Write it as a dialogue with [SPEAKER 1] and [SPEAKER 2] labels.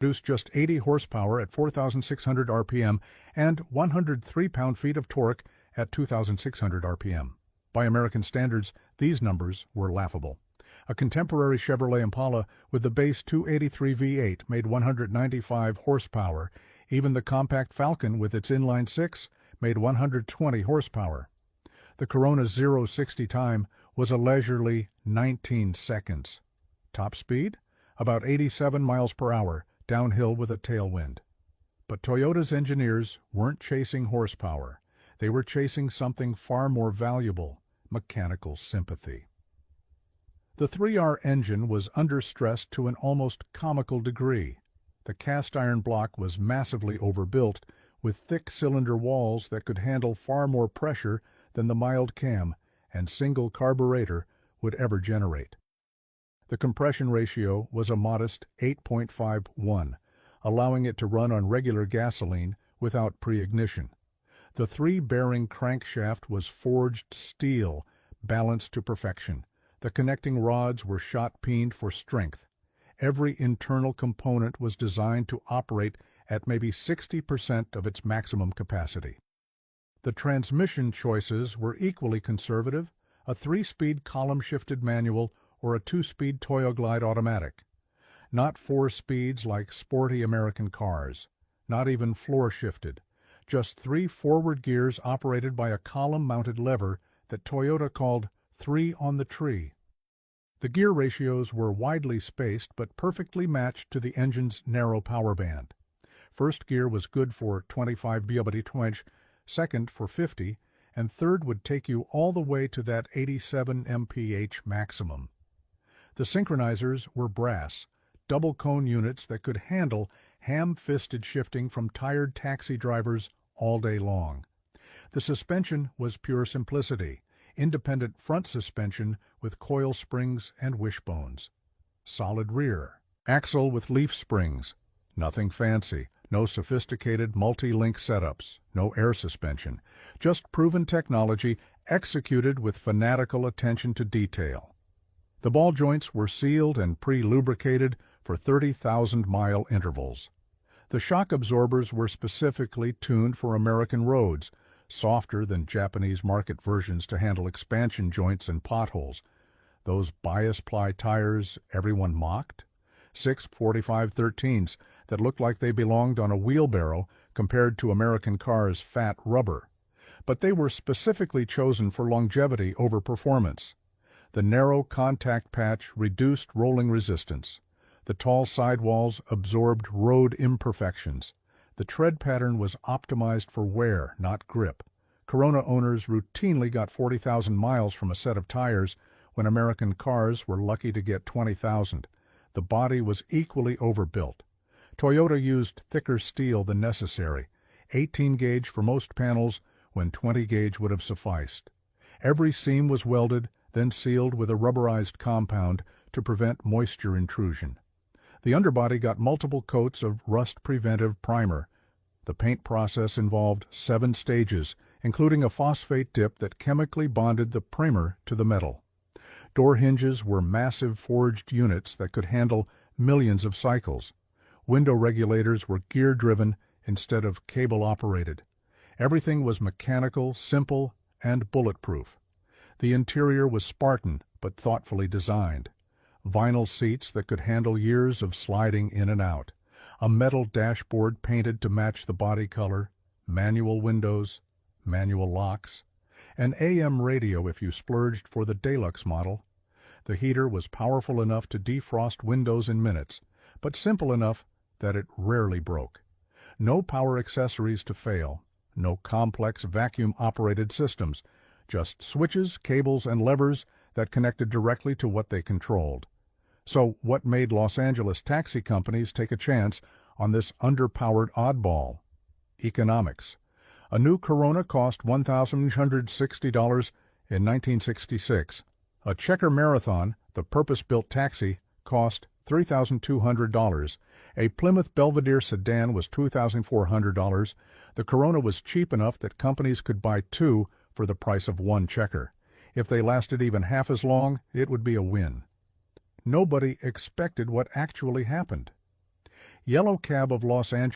[SPEAKER 1] produced just 80 horsepower at 4,600 RPM and 103 pound-feet of torque at 2,600 RPM. By American standards, these numbers were laughable. A contemporary Chevrolet Impala with the base 283 V8 made 195 horsepower. Even the compact Falcon with its inline-six made 120 horsepower. The Corona's 0-60 time was a leisurely 19 seconds. Top speed? About 87 miles per hour, downhill with a tailwind. But Toyota's engineers weren't chasing horsepower. They were chasing something far more valuable: mechanical sympathy. The 3R engine was understressed to an almost comical degree. The cast-iron block was massively overbuilt, with thick cylinder walls that could handle far more pressure than the mild cam and single carburetor would ever generate. The compression ratio was a modest 8.51, allowing it to run on regular gasoline without pre-ignition. The three-bearing crankshaft was forged steel, balanced to perfection. The connecting rods were shot-peened for strength. Every internal component was designed to operate at maybe 60% of its maximum capacity. The transmission choices were equally conservative: a 3-speed column-shifted manual or a 2-speed Toyoglide automatic. Not 4 speeds like sporty American cars, not even floor-shifted. Just 3 forward gears operated by a column-mounted lever that Toyota called 3 on the tree. The gear ratios were widely spaced but perfectly matched to the engine's narrow power band. First gear was good for 25 km/h, second for 50, and third would take you all the way to that 87 mph maximum. The synchronizers were brass, double-cone units that could handle ham-fisted shifting from tired taxi drivers all day long. The suspension was pure simplicity: independent front suspension with coil springs and wishbones. Solid rear. Axle with leaf springs. Nothing fancy. No sophisticated multi-link setups. No air suspension. Just proven technology executed with fanatical attention to detail. The ball joints were sealed and pre-lubricated for 30,000-mile intervals. The shock absorbers were specifically tuned for American roads, softer than Japanese market versions to handle expansion joints and potholes. Those bias-ply tires everyone mocked? 6 45-13s that looked like they belonged on a wheelbarrow compared to American cars' fat rubber. But they were specifically chosen for longevity over performance. The narrow contact patch reduced rolling resistance. The tall sidewalls absorbed road imperfections. The tread pattern was optimized for wear, not grip. Corona owners routinely got 40,000 miles from a set of tires when American cars were lucky to get 20,000. The body was equally overbuilt. Toyota used thicker steel than necessary, 18-gauge for most panels when 20-gauge would have sufficed. Every seam was welded, then sealed with a rubberized compound to prevent moisture intrusion. The underbody got multiple coats of rust-preventive primer. The paint process involved 7 stages, including a phosphate dip that chemically bonded the primer to the metal. Door hinges were massive forged units that could handle millions of cycles. Window regulators were gear-driven instead of cable-operated. Everything was mechanical, simple, and bulletproof. The interior was Spartan but thoughtfully designed. Vinyl seats that could handle years of sliding in and out. A metal dashboard painted to match the body color. Manual windows. Manual locks. An AM radio if you splurged for the deluxe model. The heater was powerful enough to defrost windows in minutes, but simple enough that it rarely broke. No power accessories to fail. No complex vacuum-operated systems. Just switches, cables, and levers that connected directly to what they controlled. So what made Los Angeles taxi companies take a chance on this underpowered oddball? Economics. A new Corona cost $1,160 in 1966. A Checker Marathon, the purpose-built taxi, cost $3,200. A Plymouth Belvedere sedan was $2,400. The Corona was cheap enough that companies could buy 2 for the price of 1 Checker. If they lasted even half as long, it would be a win. Nobody expected what actually happened. Yellow Cab of Los Angeles